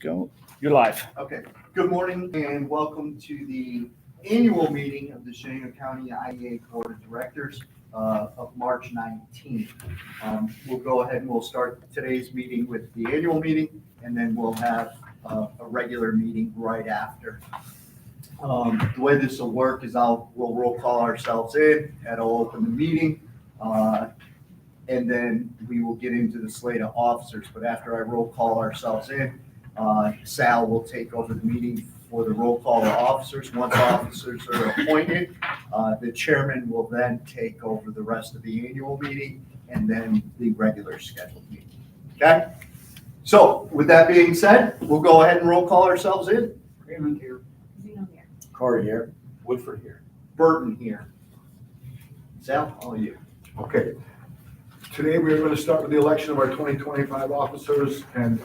Go. You're live. Okay, good morning and welcome to the annual meeting of the Shenango County IEA Board of Directors of March 19th. We'll go ahead and we'll start today's meeting with the annual meeting, and then we'll have a regular meeting right after. The way this will work is we'll roll call ourselves in, that'll open the meeting, and then we will get into the slate of officers. But after I roll call ourselves in, Sal will take over the meeting for the roll call of officers. Once officers are appointed, the chairman will then take over the rest of the annual meeting and then the regular scheduled meeting. Okay? So with that being said, we'll go ahead and roll call ourselves in. Raymond here. Zeno here. Corey here. Woodford here. Burton here. Sal, all you. Okay. Today, we are going to start with the election of our 2025 officers, and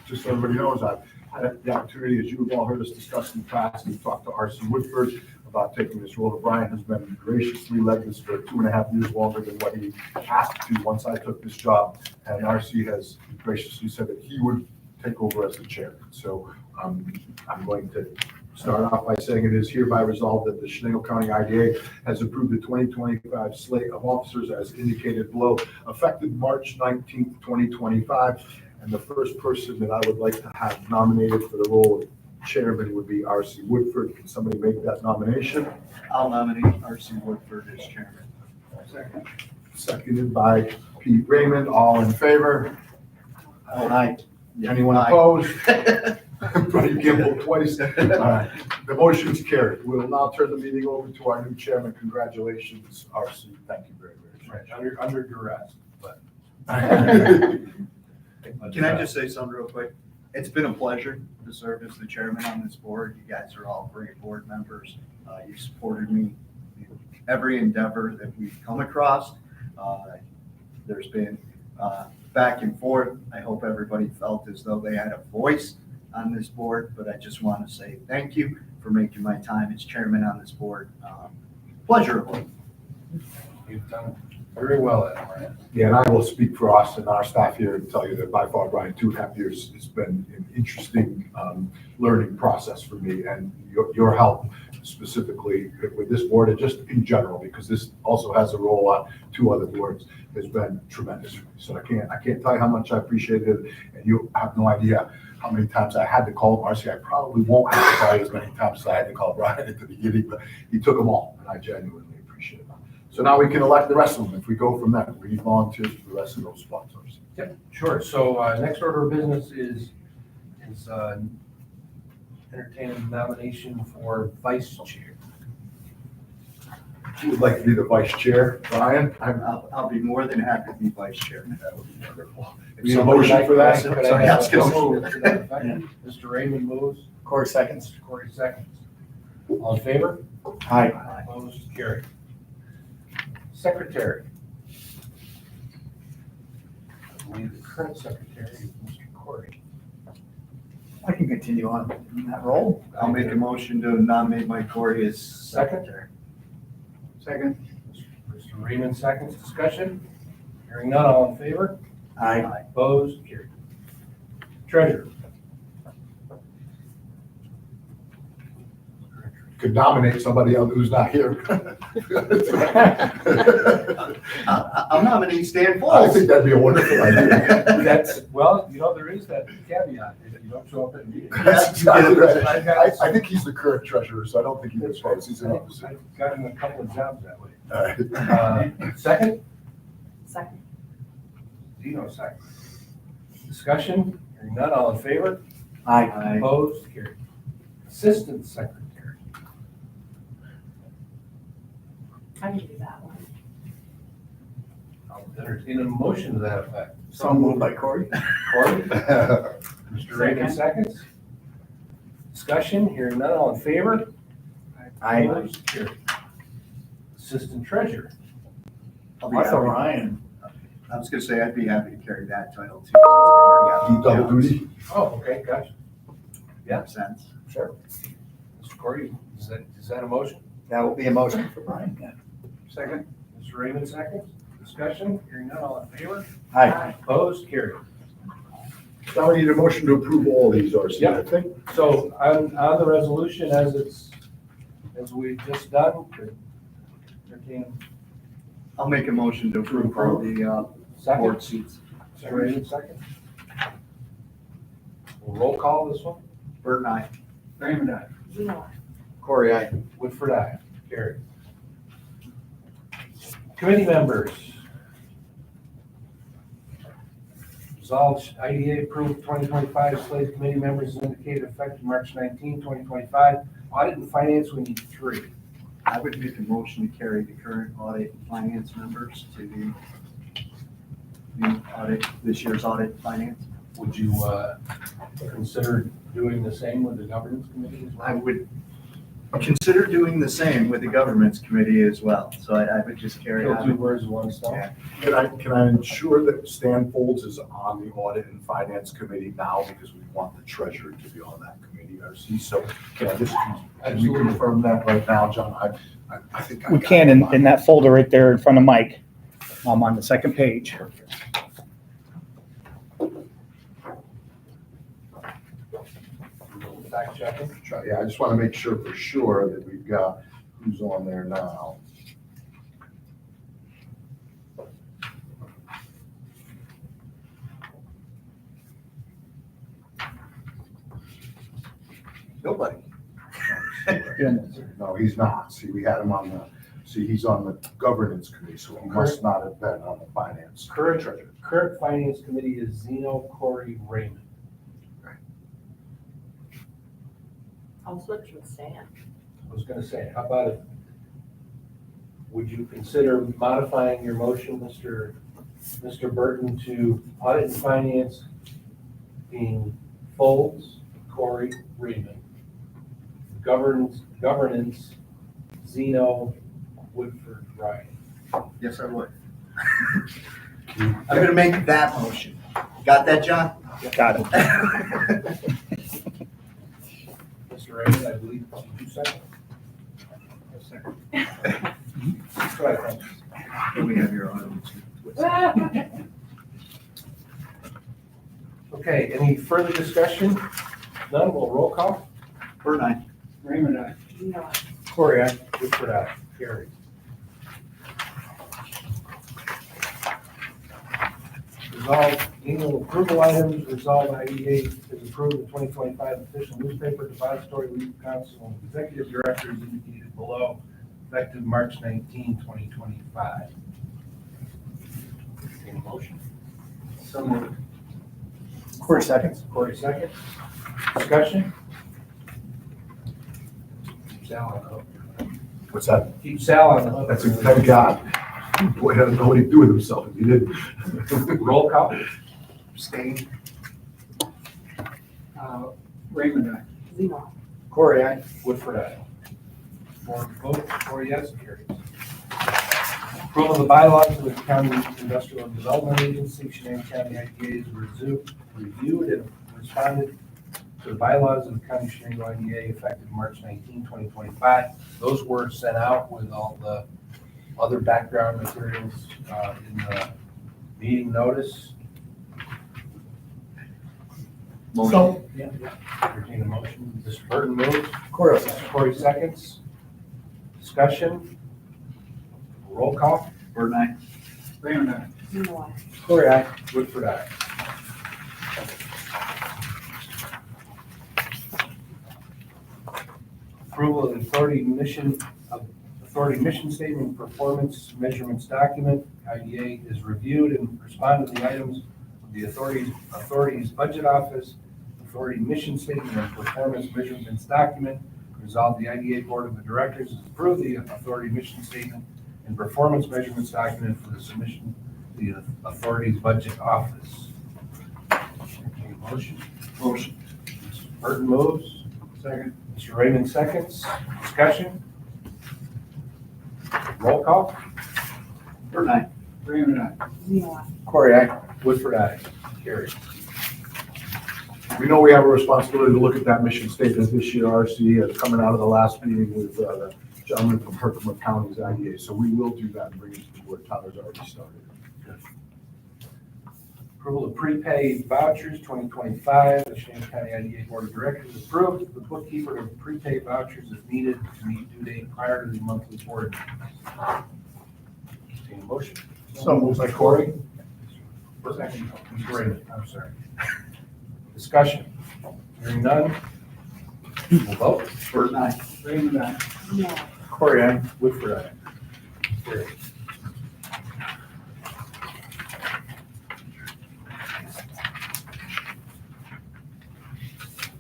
just so everybody knows, I've had the opportunity, as you've all heard us discuss in the past, we've talked to R.C. Woodford about taking this role. Brian has been graciously led this for 2.5 years longer than what he asked to once I took this job, and R.C. has graciously said that he would take over as the chairman. So I'm going to start off by saying it is hereby resolved that the Shenango County IDA has approved the 2025 slate of officers as indicated below, effective March 19th, 2025. And the first person that I would like to have nominated for the role of chairman would be R.C. Woodford. Can somebody make that nomination? I'll nominate R.C. Woodford as chairman. Second. Seconded by Pete Raymond. All in favor? Aye. Anyone opposed? But you can't vote twice. All right. The motion is carried. We'll now turn the meeting over to our new chairman. Congratulations, R.C. Thank you very, very much. Under duress, but. Can I just say something real quick? It's been a pleasure to serve as the chairman on this board. You guys are all great board members. You supported me in every endeavor that we've come across. There's been back and forth. I hope everybody felt as though they had a voice on this board, but I just want to say thank you for making my time as chairman on this board pleasurable. You've done very well at it, Brian. Yeah, and I will speak for us and our staff here and tell you that by far, Brian, 2.5 years has been an interesting learning process for me, and your help specifically with this board and just in general, because this also has a role on 2 other boards, has been tremendous for me. So I can't tell you how much I appreciate it, and you have no idea how many times I had to call Marcy. I probably won't have to tell you as many times as I had to call Brian at the beginning, but he took them all, and I genuinely appreciate it. So now we can elect the rest of them. If we go from that, we need volunteers for the rest of those spots. Yep, sure. So next order of business is entertaining nomination for vice chair. Who would like to be the vice chair? Brian? I'll be more than happy to be vice chairman. That would be wonderful. Need a motion for that? Could I Sorry, have I was a gonna motion to that effect? Mr. Raymond moves. Corey seconds. Mr. Corey seconds. All in favor? Aye. Opposed? Carried. Secretary. I believe the current secretary is Mr. Corey. I can continue on in that role. I'll make a motion to nominate Mike Corey as secretary. Second. Mr. Raymond seconds. Discussion? Hearing none, all in favor? Aye. Opposed? Carried. Treasurer. Could nominate somebody else who's not here. I'll nominate Stan I Falls. think that'd be a wonderful idea. That's, well, there is that caveat, if you don't show up at meetings. That's exactly right. I think he's the current treasurer, so I don't think he was supposed. He's in opposite. I've gotten a couple of jobs that way. All right. Second? Second. Zeno, second. Discussion? Hearing none, all in favor? Aye. Opposed? Carried. Assistant Secretary. I can do that one. I'll entertain a motion to that effect. So moved by Corey. Corey? Mr. Raymond seconds. Discussion? Hearing none, all in favor? Aye. Opposed? Carried. Assistant Treasurer. I'll be Martha happy. Ryan. I was gonna say, I'd be happy to carry that title too. since I already Do got double the duty? Oh, okay, gotcha. Yeah. Sense. Sure. Mr. Corey, is that a motion? That will be a motion for Brian. Yeah. Second. Mr. Raymond seconds. Discussion? Hearing none, all in favor? Aye. Opposed? Carried. Now we need a motion to approve all these, RC, I think. So on the resolution as we've just done, could entertain I'll make a motion to approve all the second. board seats. Mr. Raymond, second. We'll roll call this one. Bert and I. Raymond, aye. Zeno, Corey, I. Woodford, aye. Carried. Committee members. Resolved, IDA approved 2025 slate of committee members as indicated effective March 19, 2025. Audit and finance, we need 3. I would make a motion to carry the current audit and finance members to the audit, this year's audit and finance. Would you consider doing the same with the governance committee as I well? would consider doing the same with the governance committee as well. So I would just carry Kill 2 on. birds with one stone. Yeah. Can I ensure that Stan Folds is on the audit and finance committee now because we want the treasurer to be on that committee, RC? So can I just, can we Absolutely. confirm that right now, John? I think. We can in that folder right there in front of Mike. I'm on the second page. Fact checking. Yeah, I just want to make sure for sure that we've got who's on there now. Nobody. No, he's not. See, we had him on he's on the governance committee, so he must not have been on the finance. Current finance committee is Zeno, Corey, Raymond. I'll switch with Stan. I was gonna say, how about it? Would you consider modifying your motion, Mr. Burton, to audit and finance being Folds, Corey, Raymond, governance, Zeno, Woodford, Ryan. Yes, I would. I'm gonna make that motion. Got that, John? Got it. Mr. Raymond, I believe you second. That's what I think. Can we have your own? Okay, any further discussion? None, we'll roll call. Bert and I. Raymond, aye. Zeno, Corey, aye. Woodford, aye. Carried. Resolve annual approval items, resolve IDA is approved the 2025 official newspaper depository legal council and executive directors indicated below, effective March 19, 2025. Any motion? So moved. Corey, seconds. Corey, second. Discussion? Keep Sal on the hook. What's that? Keep Sal on the hook. That's a, thank God. Boy, I don't know what he'd do with himself if he didn't. Roll call. Abstain. Raymond, aye. Zeno, Corey, aye. Woodford, aye. 4 votes, 4 yes, carries. Approval of the bylaws of the County Industrial Development Agency, Shenango County IDA is reviewed and responded to the bylaws of the County Shenango IDA effective March 19, 2025. Those were sent out with all the other background materials in the meeting notice. Motion. Entertain a motion. Mr. Burton moves. Corey, Mr. Corey seconds. Discussion. Roll call. Bert and I. Raymond, aye. Zeno, Corey, aye. Woodford, aye. Approval of the authority mission statement and performance measurements document. IDA is reviewed and responded to the items of the authority's budget office, authority mission statement and performance measurements document. Resolved, the IDA Board of Directors has approved the authority mission statement and performance measurements document for the submission to the authority's budget office. Any motion? Motion. Mr. Burton moves. Second. Mr. Raymond seconds. Discussion? Roll call? Bert and I. Raymond, aye. Zeno, Corey, aye. Woodford, aye. Carried. We know we have a responsibility to look at that mission statement this year, RC, as coming out of the last meeting with the gentleman from Herkimer County's IDA. So we will do that and bring it to the board. Tyler's already started. Approval of prepaid vouchers 2025. The Shannon County IDA Board of Directors approved the bookkeeper of prepaid vouchers as needed to meet due date prior to the monthly board. Entertain a motion. So moved by Corey. Second, Mr. Raymond, I'm sorry. Discussion. Hearing none. We'll vote. Burton, aye. Raymond, aye. Yeah. Corey, aye. Woodford, aye. Carried.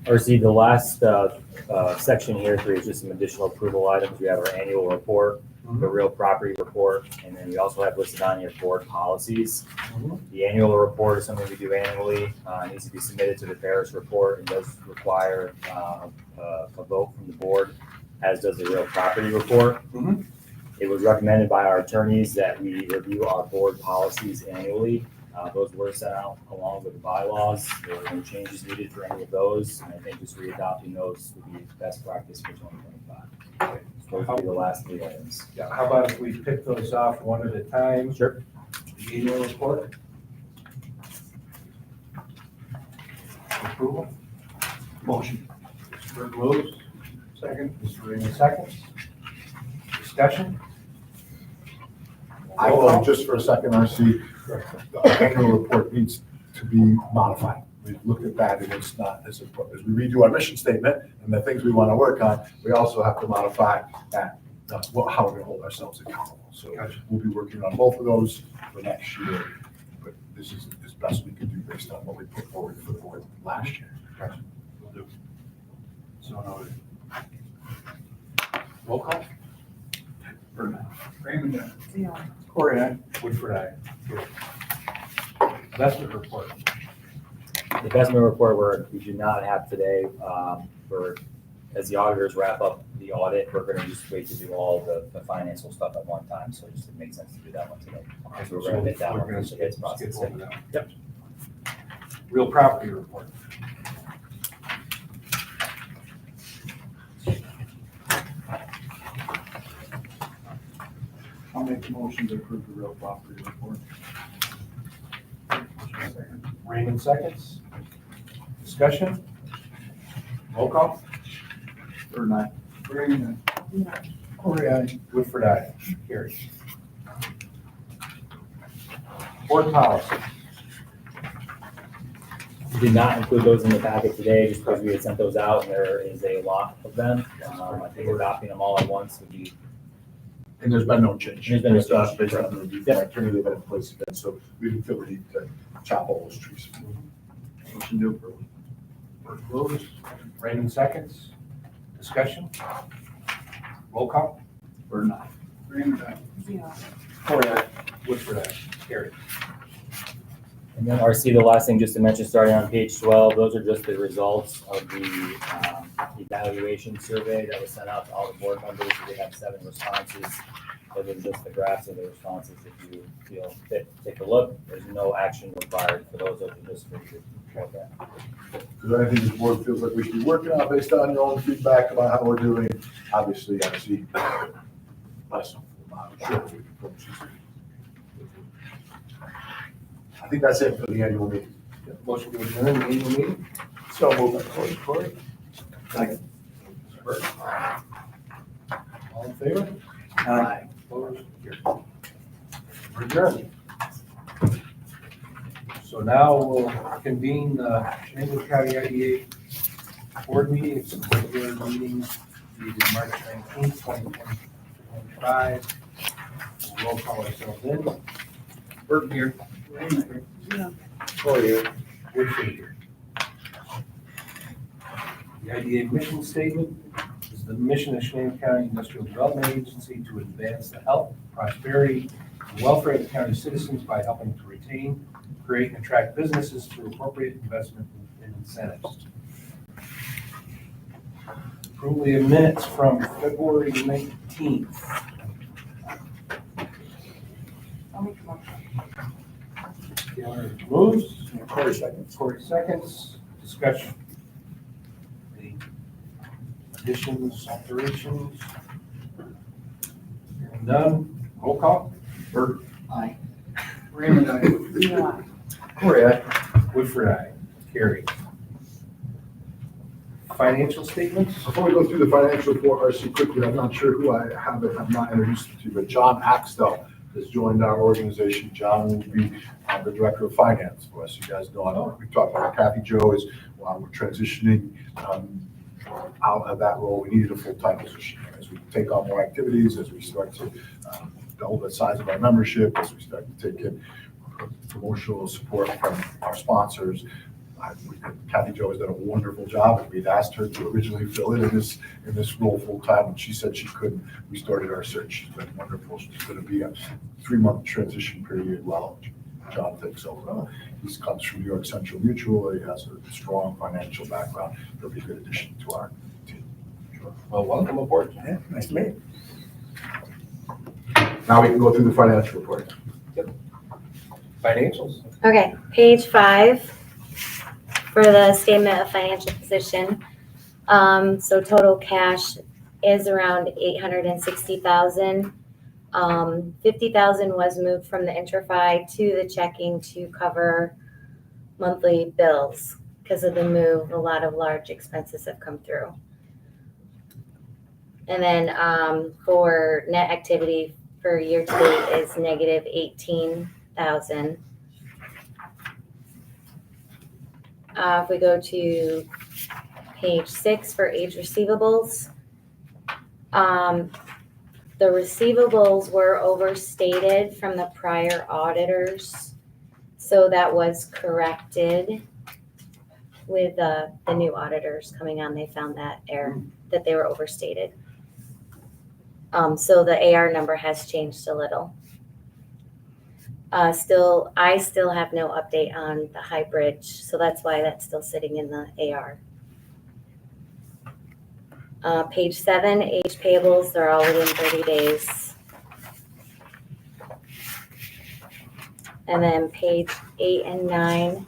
RC, the last section here for you is just some additional approval items. We have our annual report, the real property report, and then we also have listed on your board policies. The annual report is something we do annually. It needs to be submitted to the Paris report and does require a vote from the board, as does the real property report. Mhm. It was recommended by our attorneys that we review our board policies annually. Those were sent out along with the bylaws. There were no changes needed for any of those, and I think just readopting those would be best practice for 2025. So those would be the last three items. Yeah, how about if we pick those off one at a time? Sure. The annual report. Approval. Motion. Mr. Burke moves. Second. Mr. Raymond seconds. Discussion. I will, just for a second, RC, the annual report needs to be modified. We've looked at that, and it's not, as we redo our mission statement and the things we want to work on, we also have to modify that, how we're going to hold ourselves accountable. So Gotcha. we'll be working on both of those for next year, but this is as best we can do based on what we put forward for the board last year. Gotcha. Will do. So noted. Roll call. Burton, aye. Raymond, aye. Yeah. Corey, aye. Woodford, aye. Investment report. The investment report we do not have today, as the auditors wrap up the audit, we're going to just wait to do all the financial stuff at one time, so it just makes sense to do that one today. So we're going to make that We're one. gonna so it's skip processed. over that one. Yep. Real property report. I'll make a motion to approve the real property report. Raymond seconds. Discussion. Roll call. Burton, aye. Raymond, Yeah. aye. Corey, aye. Woodford, aye. Carried. Board policy. We did not include those in the packet today, just because we had sent those out, and there is a lot of them. I think adopting them all at once would be. And there's been no change. There's been no Based on- change. Based on the review, the attorney they've been in place again, so we didn't feel the need to chop all those trees. Motion to approve. Burke moves. Raymond seconds. Discussion. Roll call. Burton, aye. Raymond, aye. Yeah. Corey, aye. Woodford, aye. Carried. And then RC, the last thing just to mention, starting on page 12, those are just the results of the evaluation survey that was sent out to all the board members. We had 7 responses. Those are just the graphs of the responses. If you feel fit, take a look. There's no action required for those. Those are just for you to look at. Is there anything the board feels like we should be working on based on your own feedback about how we're doing? Obviously, I see. I think that's it for the annual meeting. Motion to adjourn the annual meeting. So moved by Corey. Second. Burke. All in favor? Aye. Opposed? Carried. We're adjourned. So now we'll convene the Shenango County IDA board meeting. It's a regular meeting dated March 19th, 2025. We'll roll call ourselves in. Burton here. Raymond, Yeah. Corey here. Woodford here. The IDA mission statement is the mission of Shenango County Industrial Development Agency to advance the health, prosperity, and welfare of the county citizens by helping to retain, create, and attract businesses through appropriate investment and incentives. Approval of minutes from February 19th. I'll make a motion. Taylor moves. Corey seconds. Corey seconds. Discussion. Any additions, alterations? Hearing none. Roll call. Burton, aye. Raymond, aye. Yeah. Corey, aye. Woodford, aye. Carried. Financial statements? Before we go through the financial report, RC, quickly, I'm not sure who I have not introduced you to, but John Axtell has joined our organization. John will be the Director of Finance for us. You guys know, we talked about Kathy Jo is, we're transitioning out of that role. We needed a full-time position. As we take on more activities, as we start to double the size of our membership, as we start to take in promotional support from our sponsors, Kathy Jo has done a wonderful job, and we'd asked her to originally fill in this role full-time, and she said she couldn't. We started our search. She's been wonderful. She's going to be a 3-month transition period while John takes over. He comes from New York Central Mutual. He has a strong financial background. He'll be a good addition to our team. Well, welcome aboard. Yeah, nice to meet you. Now we can go through the financial report. Financials? Okay, page 5 for the statement of financial position. So total cash is around $860,000. 50,000 was moved from the Interfi to the checking to cover monthly bills. Because of the move, a lot of large expenses have come through. And then for net activity for year to date is negative 18,000. If we go to page 6 for age receivables, the receivables were overstated from the prior auditors. So that was corrected with the new auditors coming on. They found that error, that they were overstated. So the AR number has changed a little. I still have no update on the high bridge, so that's why that's still sitting in the AR. Page 7, age payables, they're all within 30 days. And then page 8 and 9,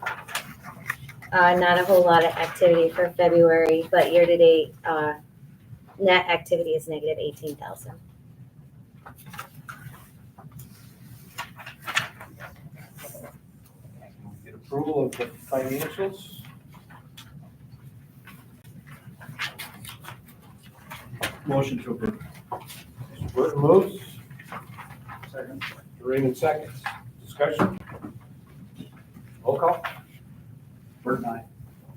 not a whole lot of activity for February, but year to date, net activity is negative 18,000. Get approval of the financials? Motion to approve. Burton moves, Second. Raymond seconds. Discussion? Roll call? Burton, aye.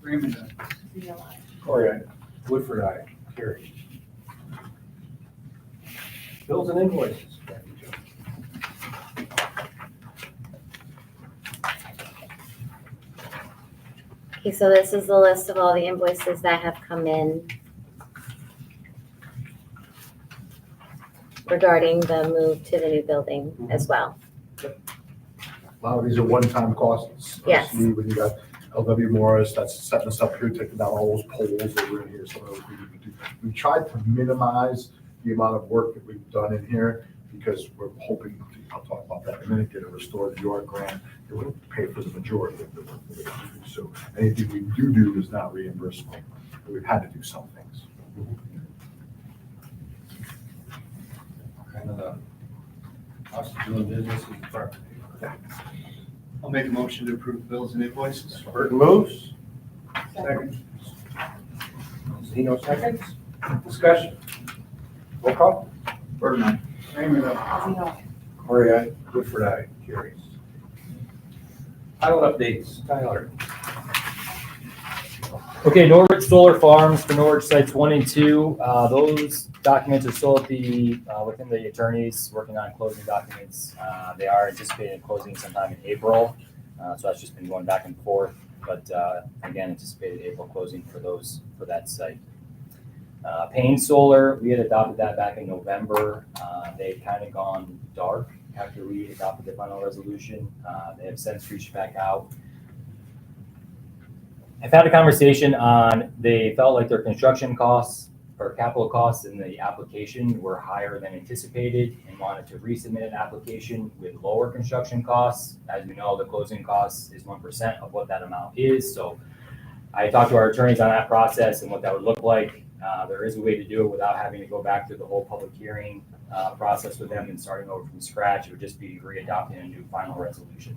Raymond, aye. Corey, aye. Woodford, aye. Carried. Bills and invoices. Kathy Jo. Okay, so this is the list of all the invoices that have come in regarding the move to the new building as well. A lot of these are one-time costs. Yes. See, when you got LW Morris, that's setting us up here, taking down all those poles over in here, some of those we need to do. We tried to minimize the amount of work that we've done in here because we're hoping, I'll talk about that in a minute, get a Restore New York grant. It would pay for the majority of the work that we do. So anything we do is not reimbursable. But we've had to do some things. Kind of the cost of doing business in the property. I'll make a motion to approve bills and invoices. Burton moves, Second. Zeno seconds. Discussion? Roll call? Burton, aye. Raymond, aye. Corey, aye. Woodford, aye. Carries. Pilot updates. Tyler. Okay, Norwich Solar Farms for Norwich Sites 1 and 2. Those documents are still at within the attorneys working on closing documents. They are anticipating closing sometime in April. So that's just been going back and forth. But again, anticipated April closing for that site. Payne Solar, we had adopted that back in November. They've kind of gone dark after we adopted the final resolution. They have since reached back out. I've had a conversation on, they felt like their construction costs or capital costs in the application were higher than anticipated and wanted to resubmit an application with lower construction costs. As we know, the closing costs is 1% of what that amount is. So I talked to our attorneys on that process and what that would look like. There is a way to do it without having to go back through the whole public hearing process with them and starting over from scratch. It would just be readopting a new final resolution.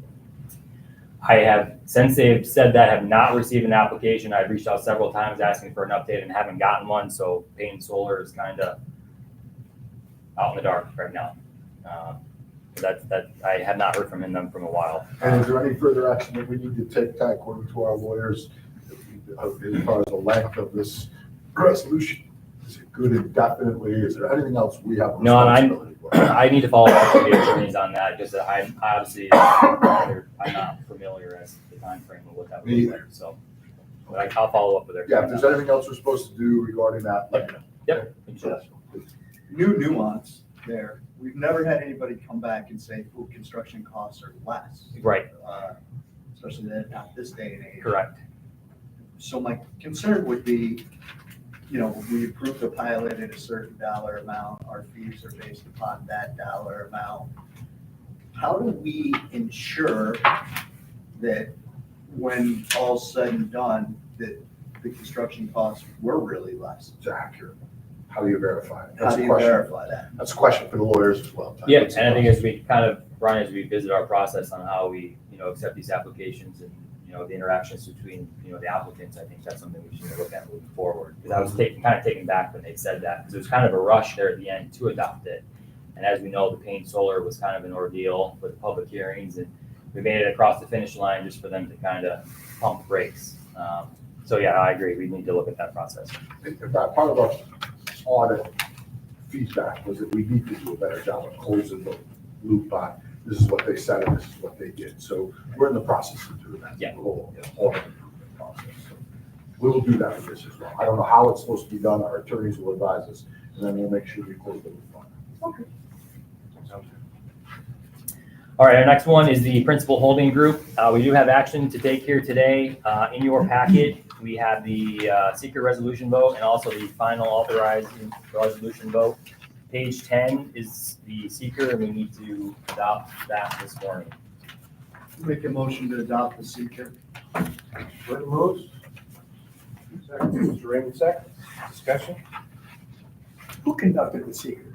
I have, since they've said that, have not received an application. I've reached out several times asking for an update and haven't gotten one, so Payne Solar is kind of out in the dark right now. I have not heard from them from a while. And is there any further action that we need to take according to our lawyers as far as the length of this resolution? Is it good indefinitely? Is there anything else we have a No, and responsibility for? I need to follow up with the attorneys on that because I'm not familiar as to the timeframe of what that would look like, so. But I'll follow up with their. Yeah, if there's anything else we're supposed to do regarding that, let me know. Yep. New nuance there. We've never had anybody come back and say, "Oh, construction costs are less." Right, Especially that, not this day and age. correct. So my concern would be, we approve the pilot at a certain dollar amount, our fees are based upon that dollar amount. How do we ensure that when all's said and done, that the construction costs were really less? It's accurate. How do you verify it? How That's do a you question. verify that? That's a question for the lawyers as well. Yeah, and I think as we kind of, Brian, as we visit our process on how we, accept these applications and, the interactions between, the applicants, I think that's something we should look at moving forward. Because I was kind of taken back when they said that, because it was kind of a rush there at the end to adopt it. And as we know, the Payne Solar was kind of an ordeal with public hearings, and we made it across the finish line just for them to kind of pump brakes. So yeah, I agree. We need to look at that process. In fact, part of our audit feedback was that we need to do a better job of closing the loop on, this is what they said and this is what they did. So we're in the process of doing that. Yeah. The whole audit improvement process. So we will do that for this as well. I don't know how it's supposed to be done. Our attorneys will advise us, and then we'll make sure we close the loop on it. Okay. All right, our next one is the Principal Holding Group. We do have action to take here today. In your packet, we have the secret resolution vote and also the final authorizing resolution vote. Page 10 is the seeker, and we need to adopt that this morning. Make a motion to adopt the seeker. Burton moves. Second, Mr. Raymond second. Discussion? Who conducted the secret?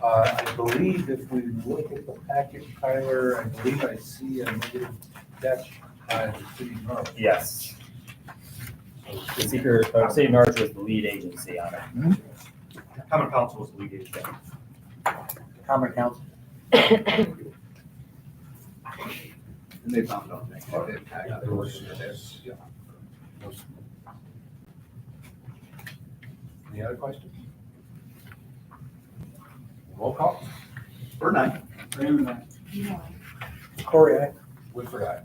I believe if we look at the packet, Tyler, I believe I see a negative dash by the city of Norwich. Yes. The seeker, City of Norwich was the lead agency on it. Common Council was the lead agency. Common Council? And they found out that. There was- yeah. Any other questions? Roll call. Or not. Corey, aye. Woodford, aye.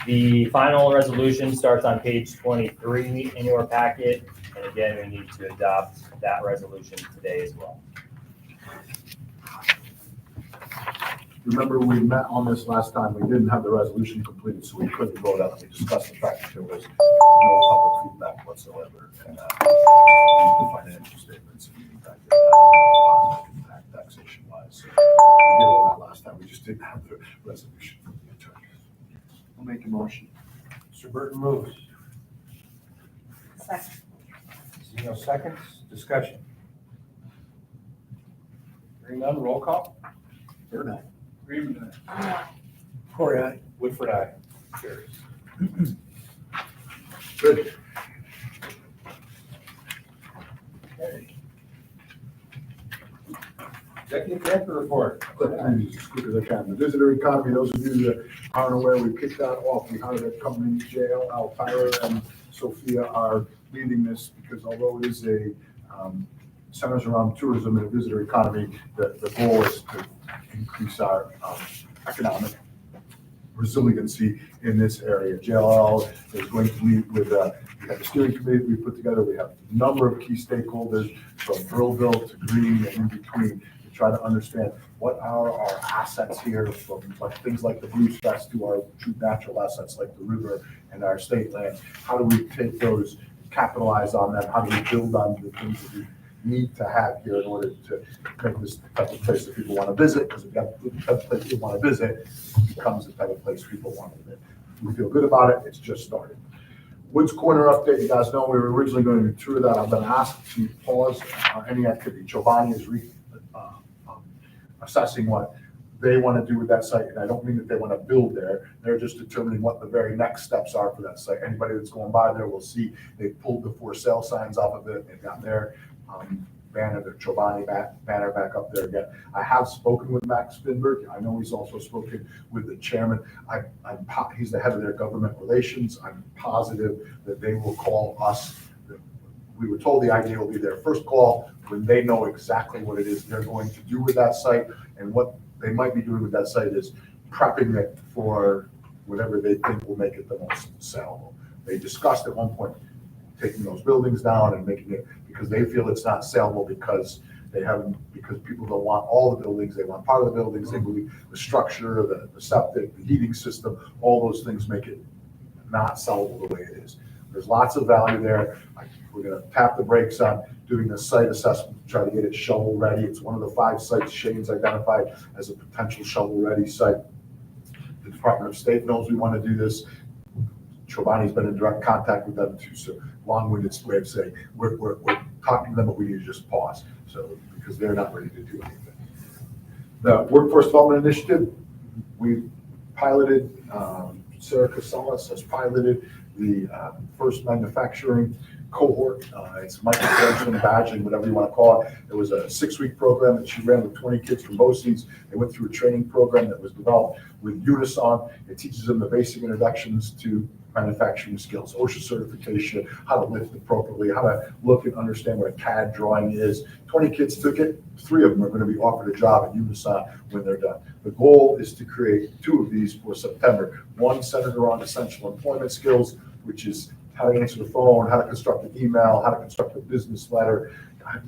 The final resolution starts on page 23 in your packet. And again, we need to adopt that resolution today as well. Remember, we met on this last time. We didn't have the resolution completed, so we couldn't vote on it. We discussed the fact that there was no public feedback whatsoever. And the financial statements and the impact that had, impact taxation wise. So we did all that last time. We just didn't have the resolution from the attorney. I'll make a motion. Mr. Burton moves. Second. Zeno seconds. Discussion. Hearing none, roll call. Or not. Corey, aye. Woodford, aye. Carries. Good. Executive Director report. As quick as I can. The visitor economy, those of you that aren't aware, we kicked that off. We hired a company in jail. Al Tyler and Sophia are leading this because although it is a centers around tourism and a visitor economy, the goal is to increase our economic resiliency in this area. JLL is going to meet with, we have a steering committee we put together. We have a number of key stakeholders from Burleville to Green and in between to try to understand what are our assets here, from like things like the blue specs to our true natural assets like the river and our state land. How do we take those, capitalize on them? How do we build on the things that we need to have here in order to make this the type of place that people want to visit? Because if you have the type of place people want to visit, it becomes the type of place people want to live. We feel good about it. It's just started. Woods Corner update, you guys know we were originally going to tour that. I've been asked to pause any activity. Giovanni is assessing what they want to do with that site, and I don't mean that they want to build there, they're just determining what the very next steps are for that site. Anybody that's going by there will see they pulled the for sale signs off of it, they've got their banner, their Chobani banner back up there again. I have spoken with Max Finberg. I know he's also spoken with the chairman. He's the head of their government relations. I'm positive that they will call us. We were told the idea will be their first call when they know exactly what it is they're going to do with that site, and what they might be doing with that site is prepping it for whatever they think will make it the most sellable. They discussed at one point taking those buildings down and making it, because they feel it's not sellable because people don't want all the buildings, they want part of the buildings, they believe the structure, the septic, the heating system, all those things make it not sellable the way it is. There's lots of value there. We're gonna tap the brakes on doing the site assessment to try to get it shovel ready. It's one of the 5 sites Shane's identified as a potential shovel ready site. The Department of State knows we want to do this. Chobani's been in direct contact with them too, so long-winded way of saying, we're talking to them, but we need to just pause, so, because they're not ready to do anything. The Workforce Development Initiative, we piloted, Sarah Casellas has piloted the first manufacturing cohort. It's micro-credentialing, badging, whatever you want to call it. It was a 6-week program that she ran with 20 kids from BOCES. They went through a training program that was developed with Unison. It teaches them the basic introductions to manufacturing skills, OSHA certification, how to lift appropriately, how to look and understand what a CAD drawing is. 20 kids took it. 3 of them are going to be offered a job at Unison when they're done. The goal is to create 2 of these for September. One centered around essential employment skills, which is how to answer the phone, how to construct an email, how to construct a business letter,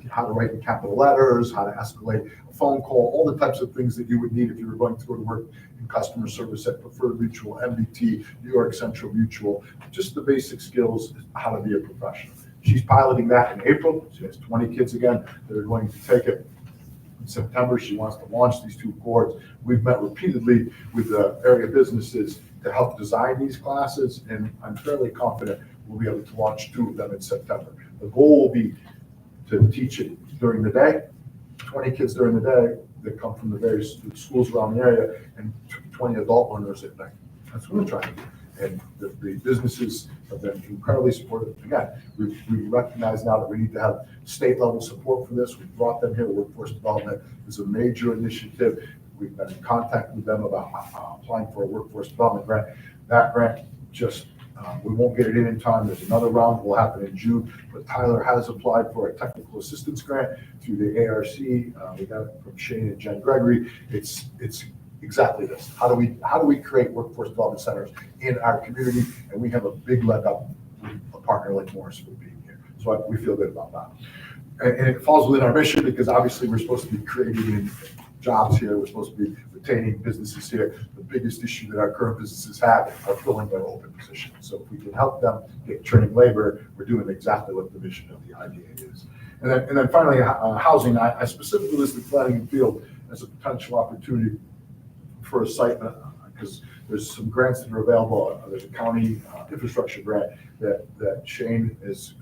how to write in capital letters, how to escalate a phone call, all the types of things that you would need if you were going to go to work in customer service at Preferred Mutual, MBT, New York Central Mutual, just the basic skills, how to be a professional. She's piloting that in April. She has 20 kids again that are going to take it. In September, she wants to launch these 2 cohorts. We've met repeatedly with the area businesses to help design these classes, and I'm fairly confident we'll be able to launch 2 of them in September. The goal will be to teach it during the day, 20 kids during the day that come from the various schools around the area, and 20 adult learners at night. That's what we're trying to do. And the businesses have been incredibly supportive. Again, we recognize now that we need to have state level support for this. We've brought them here. Workforce development is a major initiative. We've been in contact with them about applying for a workforce development grant. That grant just, we won't get it in time. There's another round that will happen in June, but Tyler has applied for a technical assistance grant through the ARC. We got it from Shane and Jen Gregory. It's exactly this. How do we create workforce development centers in our community? And we have a big leg up with a partner like Morrisville being here. So we feel good about that. And it falls within our mission because obviously we're supposed to be creating jobs here. We're supposed to be retaining businesses here. The biggest issue that our current businesses have are filling their open positions. So if we can help them get training labor, we're doing exactly what the mission of the IDA is. And then finally, housing. I specifically listed Flanagan Field as a potential opportunity for a site because there's some grants that are available. There's a county infrastructure grant that Shane is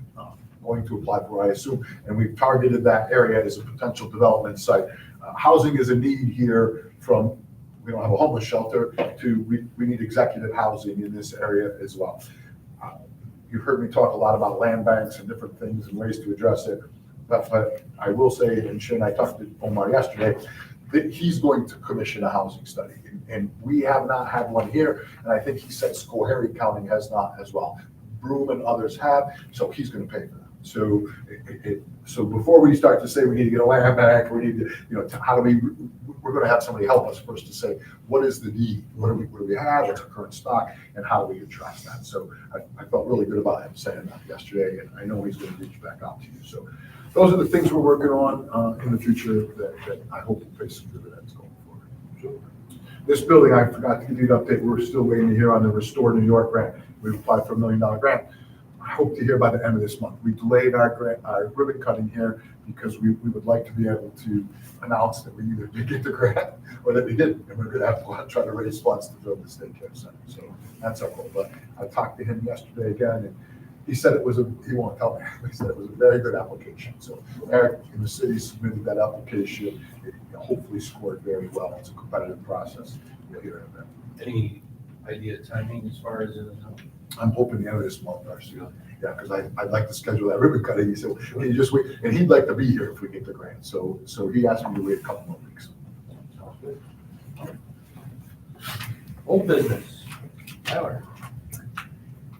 going to apply for, I assume, and we've targeted that area as a potential development site. Housing is a need here from, we don't have a homeless shelter, to we need executive housing in this area as well. You've heard me talk a lot about land banks and different things and ways to address it, but I will say, and Shane, I talked to Omar yesterday, that he's going to commission a housing study, and we have not had one here, and I think he said Schoharie County has not as well. Broome and others have, so he's going to pay for that. So, so before we start to say we need to get a land bank, we need to, we're going to have somebody help us first to say, what is the need? What do we have? What's our current stock? And how do we address that? So I felt really good about him saying that yesterday, and I know he's going to reach back out to you. So those are the things we're working on in the future that I hope will pay some dividends going forward. So this building, I forgot to give you an update. We're still waiting to hear on the Restore New York grant. We've applied for $1 million grant. I hope to hear by the end of this month. We delayed our ribbon cutting here because we would like to be able to announce that we either did get the grant or that we didn't, and we're going to have to try to raise funds to build the state care center. So that's our goal. But I talked to him yesterday again, and he said it was he won't tell me, he said it was a very good application. So Eric in the city submitted that application, it hopefully scored very well. It's a competitive process. You'll hear of that. Any idea of timing as far as, I'm hoping the end of this month, Darcy. Yeah, because I'd like to schedule that ribbon cutting. He said, can you just wait? And he'd like to be here if we get the grant. So he asked me to wait a couple more weeks. sounds good. Old business. Tyler.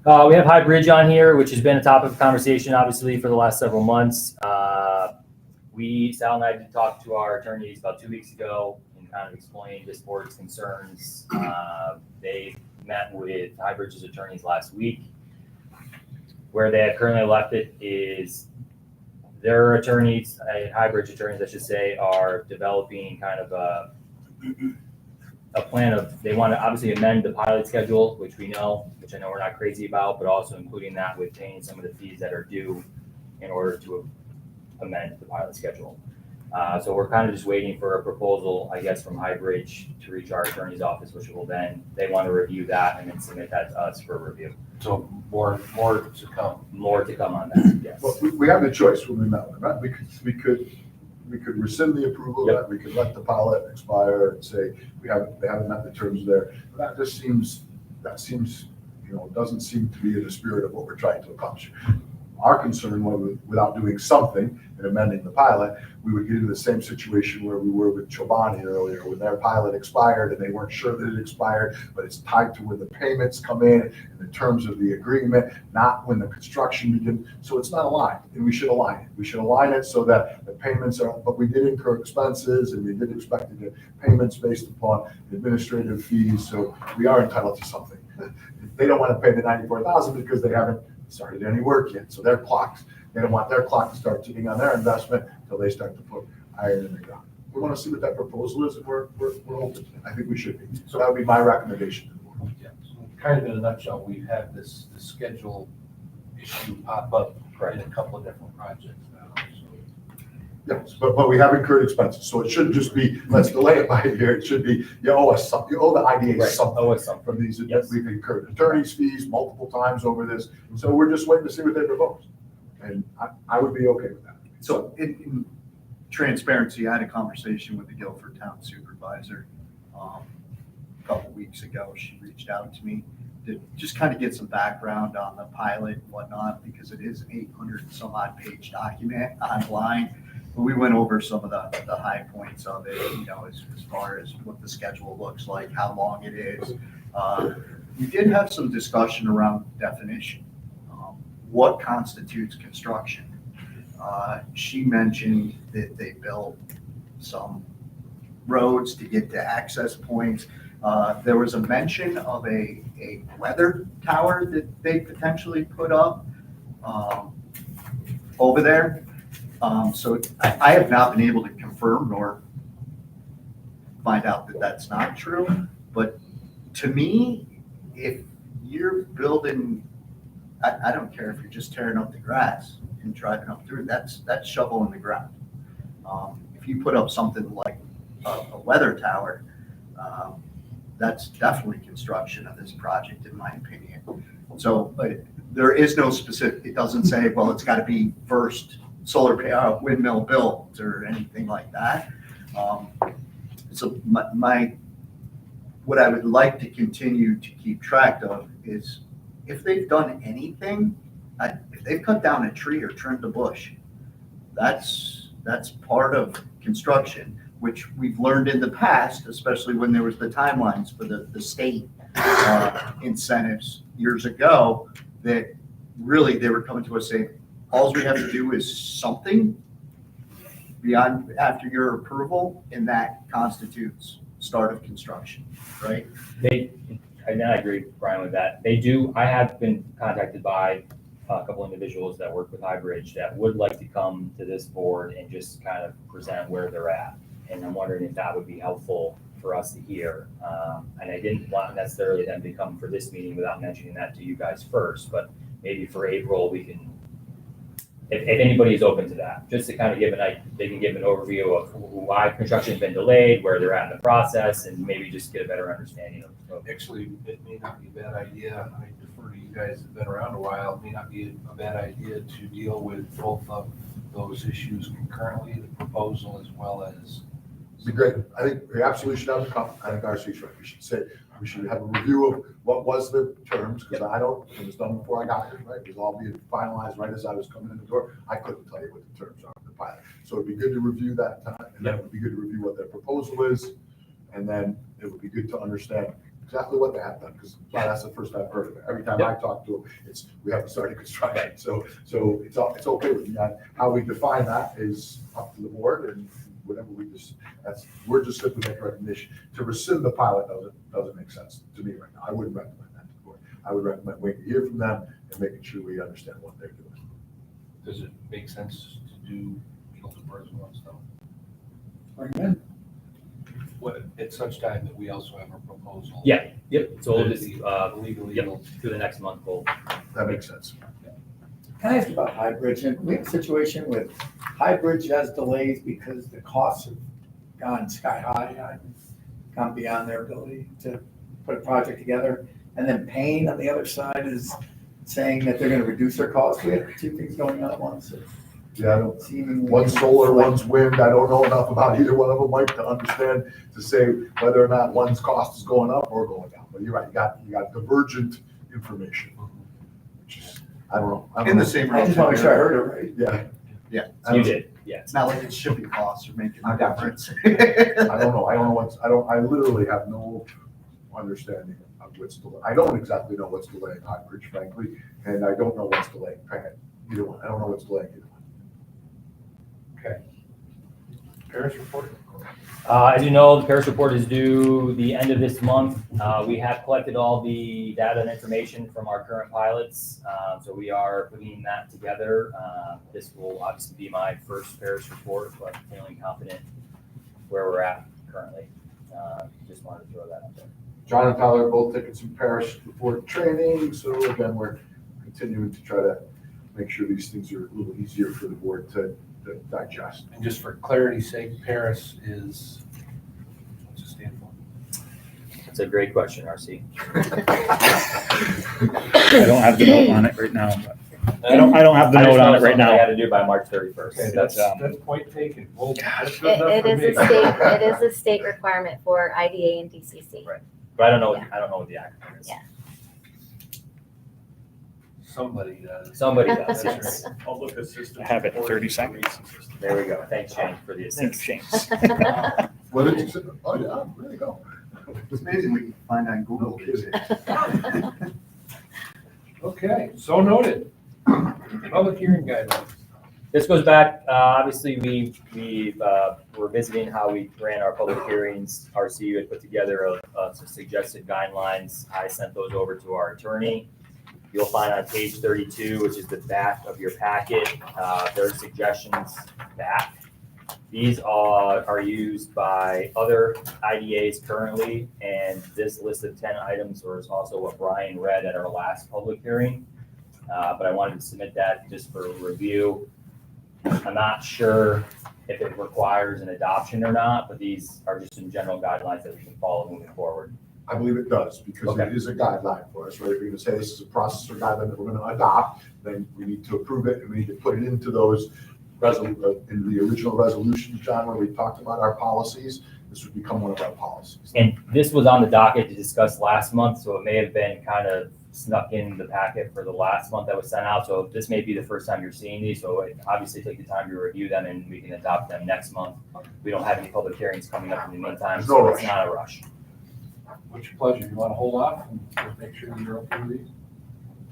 We have High Bridge on here, which has been a topic of conversation, obviously, for the last several months. Sal and I did talk to our attorneys about 2 weeks ago and kind of explained this board's concerns. They met with High Bridge's attorneys last week. Where they have currently left it is their attorneys, High Bridge attorneys, I should say, are developing kind of a plan of, they want to obviously amend the pilot schedule, which I know we're not crazy about, but also including that with paying some of the fees that are due in order to amend the pilot schedule. So we're kind of just waiting for a proposal, I guess, from High Bridge to reach our attorney's office, which will then, they want to review that and then submit that to us for review. So more to come. More to come on that, yes. Well, we have the choice when we met with them, right? We could rescind the approval of that. We could let the pilot expire and say, they haven't met the terms there. But that seems, doesn't seem to be in the spirit of what we're trying to accomplish. Our concern was without doing something and amending the pilot, we would get into the same situation where we were with Chobani earlier, when their pilot expired and they weren't sure that it expired, but it's tied to when the payments come in and the terms of the agreement, not when the construction begins. So it's not aligned, and we should align it. We should align it so that the payments are, but we did incur expenses and we did expect to get payments based upon administrative fees. So we are entitled to something. They don't want to pay the $94,000 because they haven't started any work yet. So they don't want their clock to start ticking on their investment until they start to put iron in the ground. We want to see what that proposal is, and we're open. I think we should be. So that would be my recommendation to the board. Yeah, so kind of in a nutshell, we've had this schedule issue pop up in a couple of different projects now. So Yes, but we have incurred expenses, so it shouldn't just be, let's delay it by a year. It should be, you owe us something, you owe the IDA Right, something. always something. From these, Yes. we've incurred attorney's fees multiple times over this, so we're just waiting to see what they propose. And I would be okay with that. So in transparency, I had a conversation with the Guilford Town Supervisor a couple weeks ago. She reached out to me to just kind of get some background on the pilot and whatnot, because it is an 800 and some odd page document online. But we went over some of the high points of it, as far as what the schedule looks like, how long it is. We did have some discussion around definition. What constitutes construction? She mentioned that they built some roads to get to access points. There was a mention of a weather tower that they potentially put up over there. So I have not been able to confirm nor find out that that's not true. But to me, if you're building, I don't care if you're just tearing up the grass and driving up through, that's shoveling the ground. If you put up something like a weather tower, that's definitely construction of this project, in my opinion. So, but there is no specific, it doesn't say, well, it's got to be first solar windmill built or anything like that. So what I would like to continue to keep track of is if they've done anything, if they've cut down a tree or trimmed a bush, that's part of construction, which we've learned in the past, especially when there was the timelines for the state incentives years ago, that really they were coming to us saying, all we have to do is something beyond after your approval, and that constitutes start of construction, right? And I agree, Brian, with that. I have been contacted by a couple individuals that work with High Bridge that would like to come to this board and just kind of present where they're at. And I'm wondering if that would be helpful for us to hear. And I didn't want necessarily them to come for this meeting without mentioning that to you guys first, but maybe for April, we can, if anybody is open to that, just to kind of they can give an overview of why construction's been delayed, where they're at in the process, and maybe just get a better understanding of. actually, it may not be a bad idea. I defer to you you guys have been around a while, it may not be a bad idea to deal with both of those issues concurrently, the proposal as well as. Be great. I think we absolutely should have a come. I think RC's right. We should say, we should have a review of what was the terms, because I don't, it was done before I got here, right? It was all being finalized right as I was coming in the door. I couldn't tell you what the terms are of the pilot. So it'd be good to review that time, and then it would be good to review what their proposal is. And then it would be good to understand exactly what they have done, because that's the first I've heard of it. Every time I talk to them, it's, we haven't started construction. So it's okay with me. How we define that is up to the board, and whatever we're just simply making a recommendation. To rescind the pilot doesn't make sense to me right now. I wouldn't recommend that to the board. I would recommend waiting to hear from them and making sure we understand what they're doing. Does it make sense to do kill two birds with one stone? Recommend. What, at such time that we also have a proposal? Yeah, yep, so we'll That just, the legally. yep, through the next month, we'll, That makes sense. Can I ask about High Bridge? And we have a situation with High Bridge has delays because the costs have gone sky high, gone beyond their ability to put a project together. And then Payne on the other side is saying that they're gonna reduce their costs. We have two things going on at once. Yeah, I don't, Seemingly. one's solar, one's wind. I don't know enough about either one of them, Mike, to understand, to say whether or not one's cost is going up or going down. But you're right, you got divergent information, which is, I don't know. In the same. I just wanna make sure I heard it right. Yeah. Yeah. you did, yeah. It's not like it's shipping costs are making a difference. I don't know. I literally have no understanding of what's delaying. I don't exactly know what's delaying High Bridge, frankly, and I don't know what's delaying Packard, either one. I don't know what's delaying either one. Okay. Paris report? As you know, the Paris report is due the end of this month. We have collected all the data and information from our current pilots, so we are putting that together. This will obviously be my first Paris report, but feeling confident where we're at currently. Just wanted to throw that out there. John and Tyler are both taking some Paris report training, so again, we're continuing to try to make sure these things are a little easier for the board to digest. And just for clarity's sake, Paris is, what's it stand for? That's a great question, RC. I don't have the note on it right now, but I don't have the I just note on know it right something I now. got to do by March 31st. Okay, That's, that's point taken. Well, that's good enough It for is me. it is a state requirement for IDA and DCC. Right. but I don't know, Yeah. I don't know what the acronym is. Yeah. Somebody does. Somebody does, That's yes. Public assistance. I have it in 30 seconds. There we go. Thanks, Shane, for the Thanks, assist. Shane. What did you say? Oh, yeah, there you go. It's amazing what you can find on Google these days. Okay, so noted. Public hearing guidelines. This goes back, obviously, we're visiting how we ran our public hearings. RCU had put together some suggested guidelines. I sent those over to our attorney. You'll find on page 32, which is the back of your packet, their suggestions back. These are used by other IDAs currently, and this list of 10 items was also what Brian read at our last public hearing. But I wanted to submit that just for review. I'm not sure if it requires an adoption or not, but these are just some general guidelines that we can follow moving forward. I believe it does, because Okay. it is a guideline for us, right? If we're gonna say this is a process or guideline that we're gonna adopt, then we need to approve it, and we need to put it into those in the original resolution, John, where we talked about our policies. This would become one of our policies. And this was on the docket to discuss last month, so it may have been kind of snuck in the packet for the last month that was sent out. So this may be the first time you're seeing these, so obviously take the time to review them and we can adopt them next month. We don't have any public hearings coming up in the meantime, so it's not a rush. What's your pleasure? You want to hold off and just make sure that you're okay with these?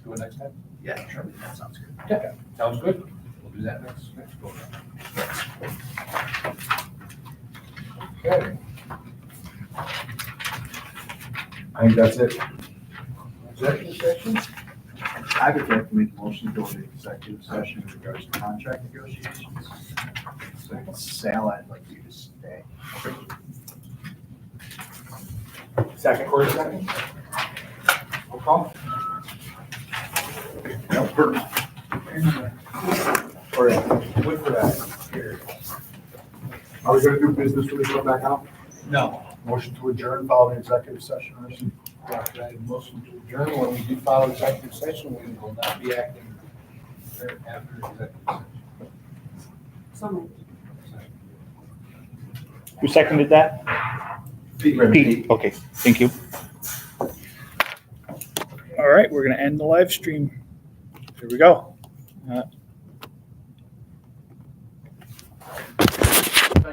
Do it next time? Yeah, sure, that sounds good. Yeah, sounds good. We'll do that next go around. Okay, I think that's it. executive session? I would like to make a motion to go into executive session in regards to contract negotiations. Sal, I'd like you to stay. Second. Corey, second. Roll call. Or, Woodford, aye. are we gonna do business when we come back out? No. Motion to adjourn following executive session, Arson? Dr. I have a motion to adjourn. When we do follow executive session, we will not be acting after executive session. Someone. Who seconded that? Pete, okay, thank you. All right, we're gonna end the live stream. Here we go.